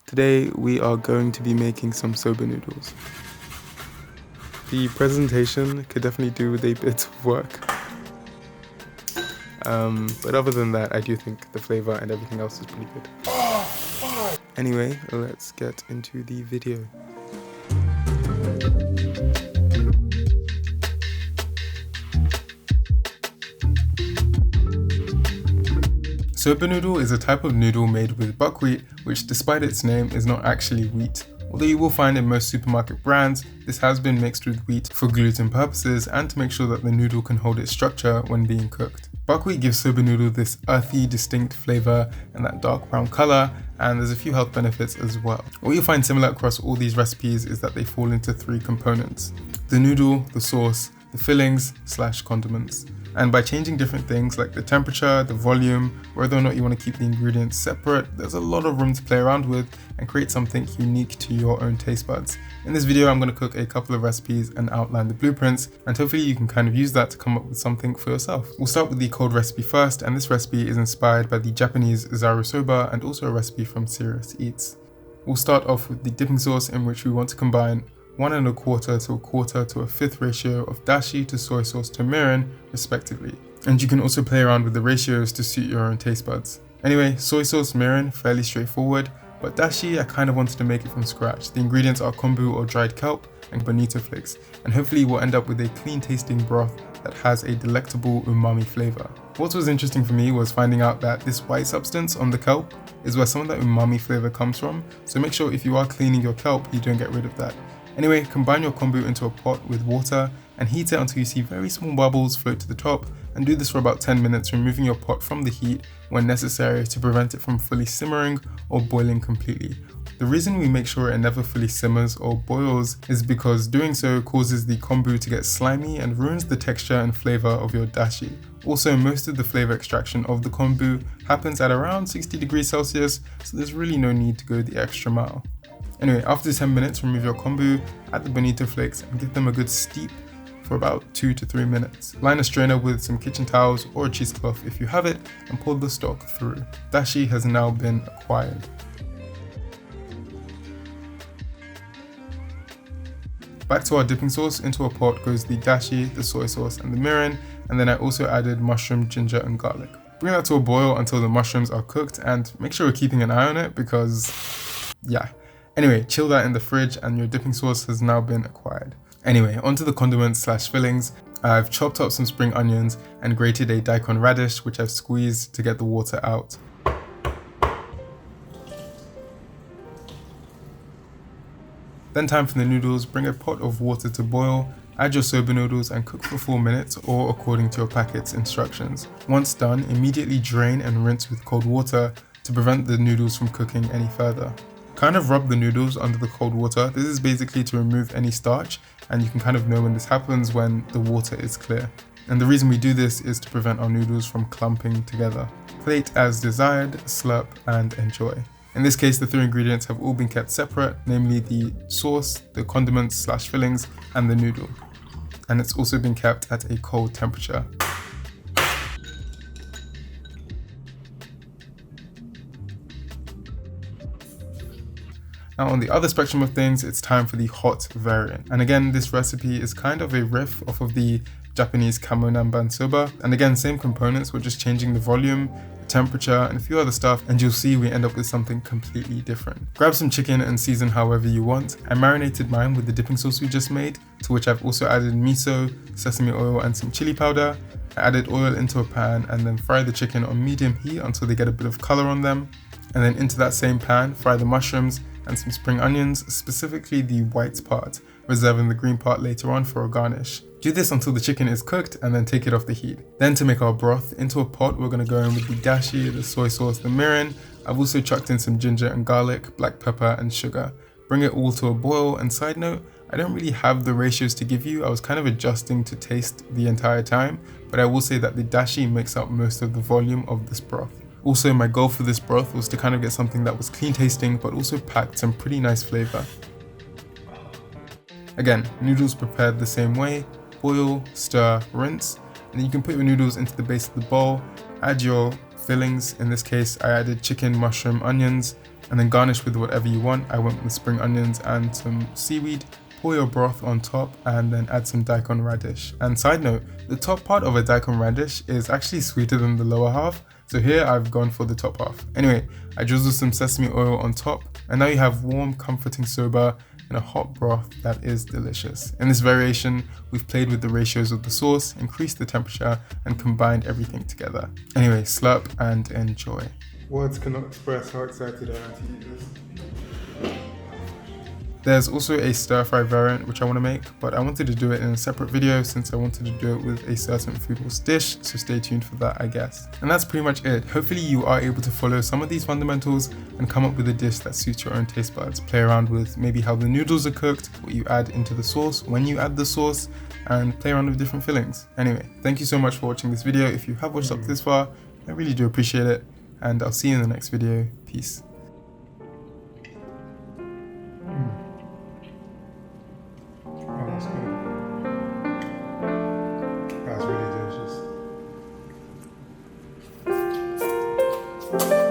Today we are going to be making some soba noodles. The presentation could definitely do with a bit of work. But other than that, I do think the flavor and everything else is pretty good. Anyway, let's get into the video. Soba noodle is a type of noodle made with buckwheat, which despite its name is not actually wheat. Although you will find in most supermarket brands, this has been mixed with wheat for gluten purposes and to make sure that the noodle can hold its structure when being cooked. Buckwheat gives soba noodle this earthy, distinct flavor and that dark brown color, and there's a few health benefits as well. What you'll find similar across all these recipes is that they fall into three components: the noodle, the sauce, the fillings / condiments. And by changing different things like the temperature, the volume, whether or not you want to keep the ingredients separate, there's a lot of room to play around with and create something unique to your own taste buds. In this video, I'm going to cook a couple of recipes and outline the blueprints, and hopefully you can kind of use that to come up with something for yourself. We'll start with the cold recipe first, and this recipe is inspired by the Japanese zaru soba and also a recipe from Serious Eats. We'll start off with the dipping sauce, in which we want to combine 1 1/4 to 1/4 to 1/5 ratio of dashi to soy sauce to mirin, respectively. And you can also play around with the ratios to suit your own taste buds. Anyway, soy sauce, mirin, fairly straightforward, but dashi, I kind of wanted to make it from scratch. The ingredients are kombu or dried kelp and bonito flakes, and hopefully we'll end up with a clean tasting broth that has a delectable umami flavor. What was interesting for me was finding out that this white substance on the kelp is where some of that umami flavor comes from, so make sure if you are cleaning your kelp, you don't get rid of that. Anyway, combine your kombu into a pot with water and heat it until you see very small bubbles float to the top, and do this for about 10 minutes, removing your pot from the heat when necessary to prevent it from fully simmering or boiling completely. The reason we make sure it never fully simmers or boils is because doing so causes the kombu to get slimy and ruins the texture and flavor of your dashi. Also, most of the flavor extraction of the kombu happens at around 60 degrees Celsius, so there's really no need to go the extra mile. Anyway, after 10 minutes, remove your kombu, add the bonito flakes and give them a good steep for about 2 to 3 minutes. Line a strainer with some kitchen towels or a cheesecloth if you have it and pour the stock through. Dashi has now been acquired. Back to our dipping sauce. Into a pot goes the dashi, the soy sauce and the mirin, and then I also added mushroom, ginger and garlic. Bring that to a boil until the mushrooms are cooked, and make sure we're keeping an eye on it because, yeah. Anyway, chill that in the fridge and your dipping sauce has now been acquired. Anyway, onto the condiments / fillings. I've chopped up some spring onions and grated a daikon radish, which I've squeezed to get the water out. Then time for the noodles. Bring a pot of water to boil, add your soba noodles and cook for 4 minutes or according to your packet's instructions. Once done, immediately drain and rinse with cold water to prevent the noodles from cooking any further. Kind of rub the noodles under the cold water. This is basically to remove any starch, and you can kind of know when this happens when the water is clear. And the reason we do this is to prevent our noodles from clumping together. Plate as desired, slurp and enjoy. In this case, the 3 ingredients have all been kept separate, namely the sauce, the condiments / fillings and the noodle. And it's also been kept at a cold temperature. Now on the other spectrum of things, it's time for the hot variant. And again, this recipe is kind of a riff off of the Japanese kamo nanban soba. And again, same components, we're just changing the volume, the temperature, and a few other stuff, and you'll see we end up with something completely different. Grab some chicken and season however you want. I marinated mine with the dipping sauce we just made, to which I've also added miso, sesame oil, and some chili powder. I added oil into a pan and then fry the chicken on medium heat until they get a bit of color on them. And then into that same pan, fry the mushrooms and some spring onions, specifically the white part, reserving the green part later on for a garnish. Do this until the chicken is cooked and then take it off the heat. Then to make our broth, into a pot we're going to go in with the dashi, the soy sauce, the mirin. I've also chucked in some ginger and garlic, black pepper and sugar. Bring it all to a boil, and side note, I don't really have the ratios to give you. I was kind of adjusting to taste the entire time, but I will say that the dashi makes up most of the volume of this broth. Also, my goal for this broth was to kind of get something that was clean tasting but also packed some pretty nice flavor. Again, noodles prepared the same way: boil, stir, rinse, and then you can put your noodles into the base of the bowl, add your fillings. In this case, I added chicken, mushroom, onions, And then garnish with whatever you want. I went with spring onions and some seaweed. Pour your broth on top and then add some daikon radish. And side note, the top part of a daikon radish is actually sweeter than the lower half. So here I've gone for the top half. Anyway, I drizzle some sesame oil on top, and now you have warm, comforting soba and a hot broth that is delicious. In this variation, we've played with the ratios of the sauce, increased the temperature, and combined everything together. Anyway, slurp and enjoy. Words cannot express how excited I am to eat this. There's also a stir-fry variant which I want to make, but I wanted to do it in a separate video since I wanted to do it with a certain foodless dish, so stay tuned for that, I guess. And that's pretty much it. Hopefully you are able to follow some of these fundamentals and come up with a dish that suits your own taste buds. Play around with maybe how the noodles are cooked, what you add into the sauce, when you add the sauce, and play around with different fillings. Anyway, thank you so much for watching this video. If you have watched up this far, I really do appreciate it, and I'll see you in the next video. Peace. That's good. That's really delicious.